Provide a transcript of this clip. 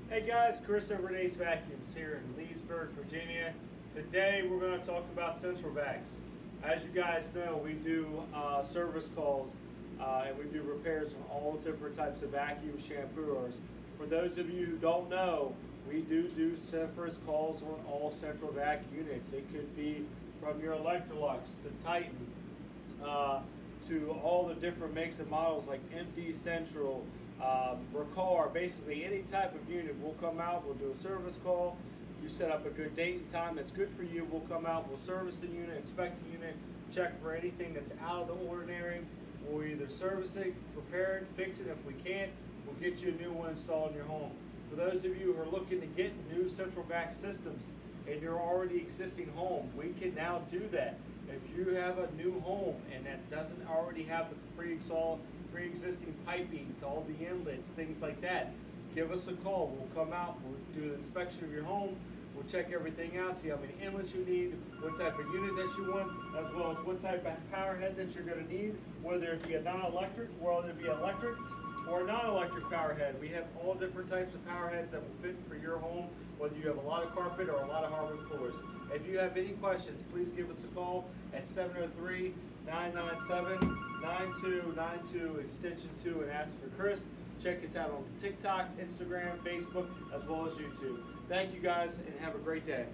Hey guys, Chris over at Acevacuums here in Leesburg, Virginia. Today we're going to talk about central vacs. As you guys know, we do service calls and we do repairs on all different types of vacuum shampooers. For those of you who don't know, we do service calls on all central vac units. It could be from your Electrolux to Titan to all the different makes and models like MD Central, Ricard, basically any type of unit. We'll come out, we'll do a service call. You set up a good date and time that's good for you. We'll come out, we'll service the unit, inspect the unit, check for anything that's out of the ordinary. We'll either service it, repair it, fix it. If we can't, we'll get you a new one installed in your home. For those of you who are looking to get new central vac systems in your already existing home, we can now do that. If you have a new home and that doesn't already have the pre-existing pipings, all the inlets, things like that, give us a call. We'll come out, we'll do an inspection of your home, we'll check everything out, see how many inlets you need, what type of unit that you want, as well as what type of power head that you're going to need, whether it be a non-electric, whether it be electric or a non-electric power head. We have all different types of power heads that will fit for your home, whether you have a lot of carpet or a lot of hardwood floors. If you have any questions, please give us a call at 703-997-9292 extension 2 and ask for Chris. Check us out on TikTok, Instagram, Facebook, as well as YouTube. Thank you guys and have a great day.